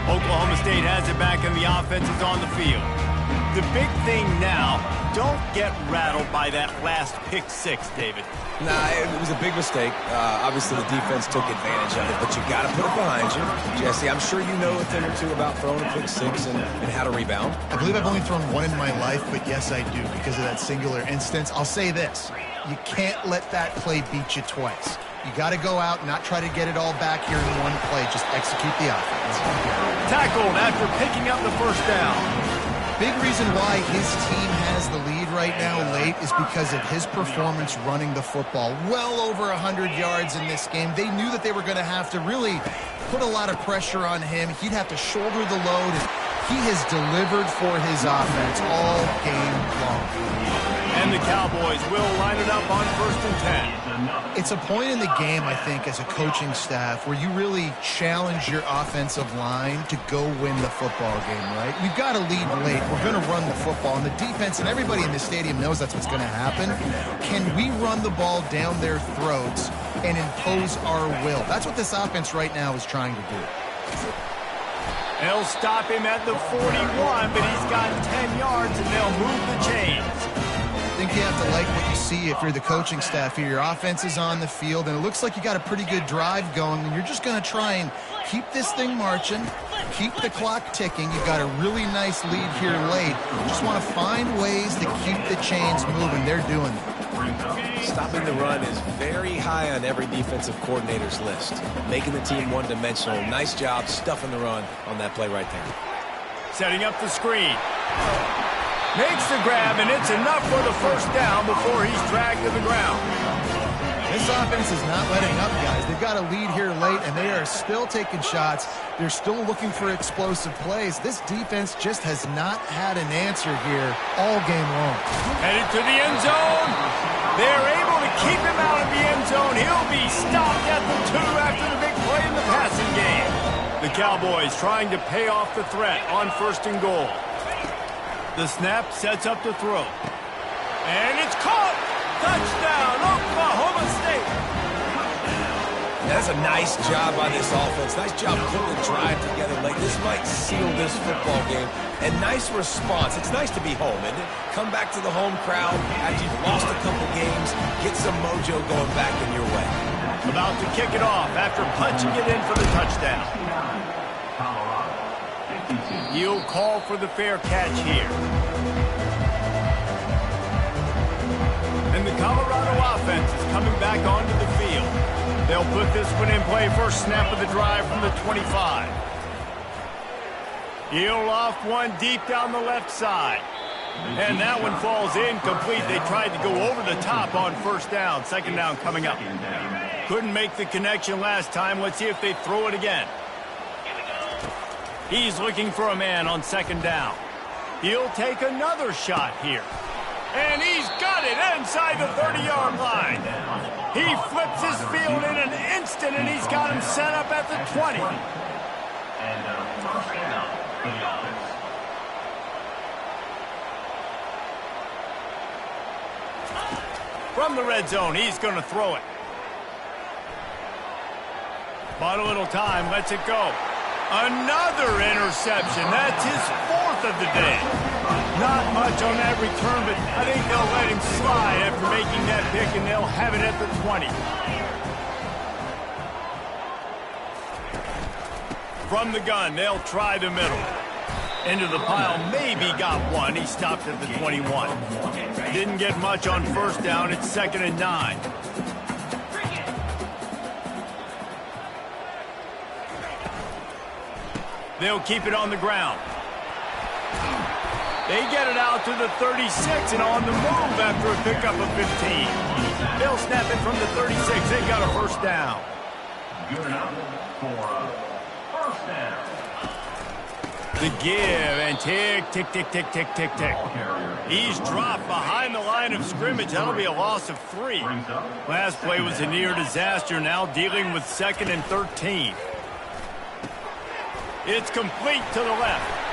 Oklahoma State has it back and the offense is on the field. The big thing now, don't get rattled by that last pick six, David. Nah, it was a big mistake. Obviously, the defense took advantage of it, but you got to put it behind you. Jesse, I'm sure you know a thing or two about throwing a pick six and how to rebound. I believe I've only thrown one in my life, but yes, I do because of that singular instance. I'll say this. You can't let that play beat you twice. You got to go out and not try to get it all back here in one play. Just execute the offense. Tackled after picking up the first down. Big reason why his team has the lead right now late is because of his performance running the football. Well over 100 yards in this game. They knew that they were going to have to really put a lot of pressure on him. He'd have to shoulder the load. He has delivered for his offense all game long. And the Cowboys will line it up on 1st and 10. It's a point in the game, I think, as a coaching staff where you really challenge your offensive line to go win the football game, right? We've got to lead late. We're going to run the football. And the defense and everybody in the stadium knows that's what's going to happen. Can we run the ball down their throats and impose our will? That's what this offense right now is trying to do. They'll stop him at the 41, but he's got 10 yards, and they'll move the chains. think you have to like what you see if you're the coaching staff here. Your offense is on the field, and it looks like you got a pretty good drive going, and you're just going to try and keep this thing marching, keep the clock ticking. You've got a really nice lead here late. You just want to find ways to keep the chains moving. They're doing it. Stopping the run is very high on every defensive coordinator's list. Making the team one-dimensional. Nice job stuffing the run on that play right there. Setting up the screen. Makes the grab, and it's enough for the first down before he's dragged to the ground. This offense is not letting up, guys. They've got a lead here late, and they are still taking shots. They're still looking for explosive plays. This defense just has not had an answer here all game long. Headed to the end zone. They're able to keep him out of the end zone. He'll be stopped at the 2 after the big play in the passing game. The Cowboys trying to pay off the threat on 1st and goal. The snap sets up the throw. And it's caught! Touchdown, Oklahoma State! That's a nice job by this offense. Nice job putting the drive together late. This might seal this football game. And nice response. It's nice to be home, isn't it? Come back to the home crowd after you've lost a couple games. Get some mojo going back in your way. About to kick it off after punching it in for the touchdown. He'll call for the fair catch here. And the Colorado offense is coming back onto the field. They'll put this one in play first snap of the drive from the 25. He'll loft one deep down the left side. And that one falls incomplete. They tried to go over the top on 1st down. 2nd down coming up. Couldn't make the connection last time. Let's see if they throw it again. He's looking for a man on 2nd down. He'll take another shot here. And he's got it inside the 30-yard line. He flips his field in an instant, and he's got him set up at the 20. From the red zone, he's going to throw it. Bought a little time, lets it go. Another interception. That's his 4th of the day. Not much on that return, but I think they'll let him slide after making that pick, and they'll have it at the 20. From the gun, they'll try the middle. Into the pile, maybe got one. He stopped at the 21. Didn't get much on 1st down. It's 2nd and 9. They'll keep it on the ground. They get it out to the 36 and on the move after a pickup of 15. They'll snap it from the 36. They got a 1st down. Good enough for a 1st down. The give and tick, tick, tick, tick, tick, tick, tick. He's dropped behind the line of scrimmage. That'll be a loss of 3. Last play was a near disaster. Now dealing with 2nd and 13. It's complete to the left.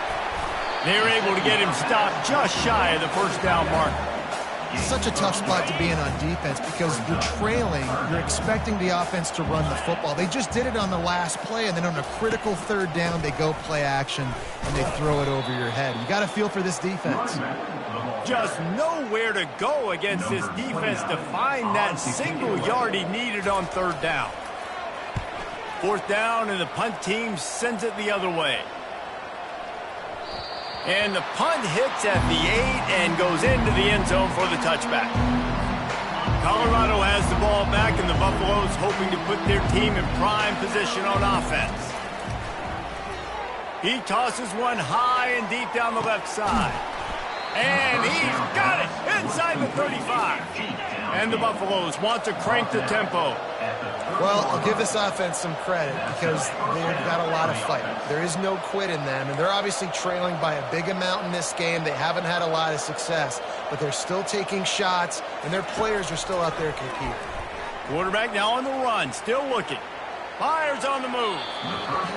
They're able to get him stopped just shy of the 1st down marker. It's such a tough spot to be in on defense because you're trailing. You're expecting the offense to run the football. They just did it on the last play, and then on a critical 3rd down, they go play action, and they throw it over your head. You got to feel for this defense. Just nowhere to go against this defense to find that single yard he needed on 3rd down. 4th down, and the punt team sends it the other way. And the punt hits at the 8 and goes into the end zone for the touchback. Colorado has the ball back, and the Buffaloes hoping to put their team in prime position on offense. He tosses one high and deep down the left side. And he's got it inside the 35. And the Buffaloes want to crank the tempo. Well, I'll give this offense some credit because they've got a lot of fight. There is no quit in them, and they're obviously trailing by a big amount in this game. They haven't had a lot of success, but they're still taking shots, and their players are still out there competing. Quarterback now on the run, still looking. Fires on the move.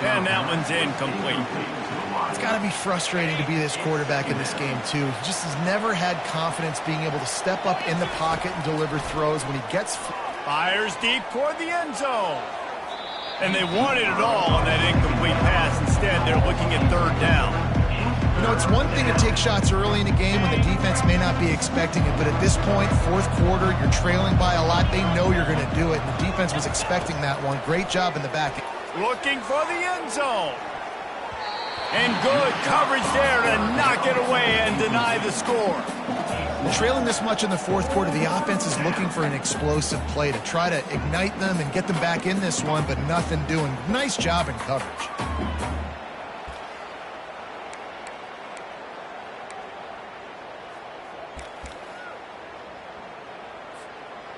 And that one's incomplete. It's got to be frustrating to be this quarterback in this game, too. He just has never had confidence being able to step up in the pocket and deliver throws when he gets... Fires deep toward the end zone. And they wanted it all on that incomplete pass. Instead, they're looking at 3rd down. You know, it's one thing to take shots early in a game when the defense may not be expecting it, but at this point, fourth quarter, you're trailing by a lot. They know you're going to do it, and the defense was expecting that one. Great job in the back. Looking for the end zone. And good coverage there to knock it away and deny the score. Trailing this much in the fourth quarter, the offense is looking for an explosive play to try to ignite them and get them back in this one, but nothing doing. Nice job in coverage.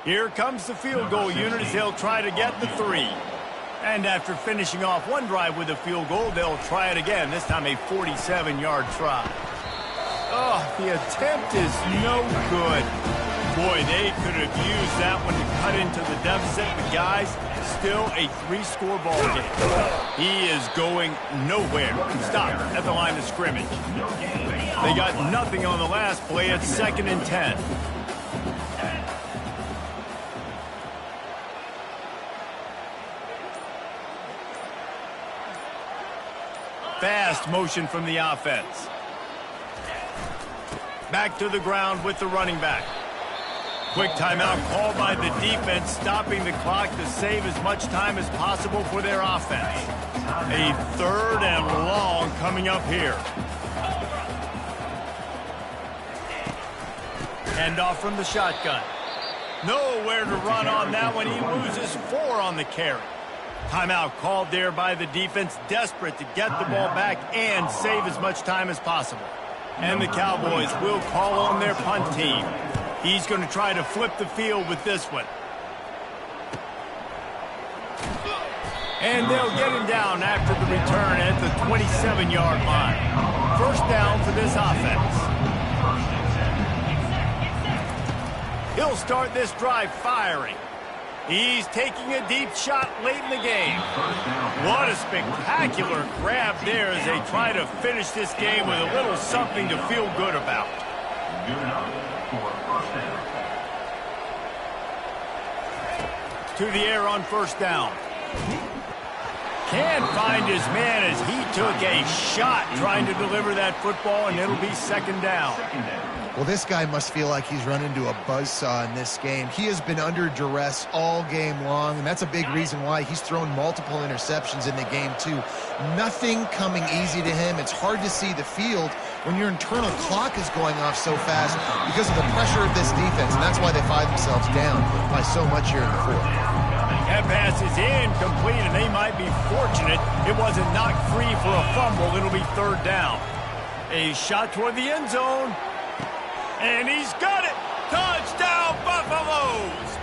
Here comes the field goal unit as they'll try to get the 3. And after finishing off one drive with a field goal, they'll try it again, this time a 47-yard try. Oh, the attempt is no good. Boy, they could have used that one to cut into the deficit, but guys, still a 3-score ball game. He is going nowhere. Stop at the line of scrimmage. They got nothing on the last play. It's 2nd and 10. Fast motion from the offense. Back to the ground with the running back. Quick timeout called by the defense, stopping the clock to save as much time as possible for their offense. A 3rd and long coming up here. Handoff from the shotgun. Nowhere to run on that one. He loses 4 on the carry. Timeout called there by the defense, desperate to get the ball back and save as much time as possible. And the Cowboys will call on their punt team. He's going to try to flip the field with this one. And they'll get him down after the return at the 27-yard line. 1st down for this offense. He'll start this drive firing. He's taking a deep shot late in the game. What a spectacular grab there as they try to finish this game with a little something to feel good about. To the air on 1st down. Can't find his man as he took a shot trying to deliver that football, and it'll be 2nd down. Well, this guy must feel like he's run into a buzzsaw in this game. He has been under duress all game long, and that's a big reason why he's thrown multiple interceptions in the game, too. Nothing coming easy to him. It's hard to see the field when your internal clock is going off so fast because of the pressure of this defense, and that's why they find themselves down by so much here in the 4th. That pass is incomplete, and they might be fortunate it wasn't knocked free for a fumble. It'll be 3rd down. A shot toward the end zone. And he's got it! Touchdown, Buffaloes!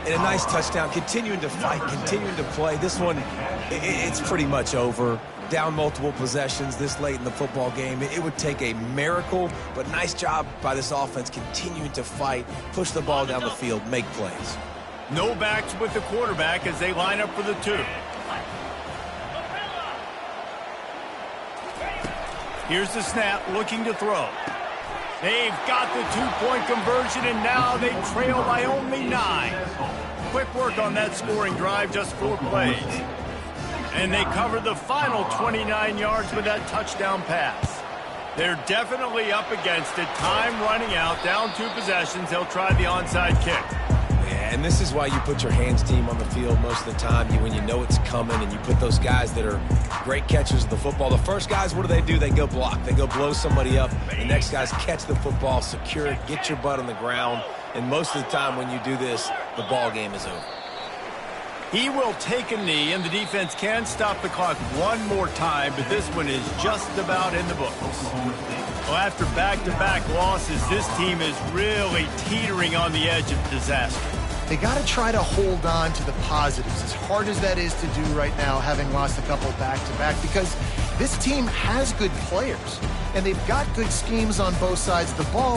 And a nice touchdown, continuing to fight, continuing to play. This one, it's pretty much over. Down multiple possessions this late in the football game. It would take a miracle, but nice job by this offense continuing to fight, push the ball down the field, make plays. No backs with the quarterback as they line up for the 2. Here's the snap, looking to throw. They've got the 2-point conversion, and now they trail by only 9. Quick work on that scoring drive, just 4 plays. And they cover the final 29 yards with that touchdown pass. They're definitely up against it. Time running out, down 2 possessions. They'll try the onside kick. And this is why you put your hands team on the field most of the time when you know it's coming, and you put those guys that are great catchers of the football. The first guys, what do? They go block. They go blow somebody up. The next guys catch the football, secure it, get your butt on the ground. And most of the time when you do this, the ball game is over. He will take a knee, and the defense can stop the clock one more time, but this one is just about in the books. Well, after back-to-back losses, this team is really teetering on the edge of disaster. They got to try to hold on to the positives, as hard as that is to do right now, having lost a couple back-to-back, because this team has good players, and they've got good schemes on both sides of the ball.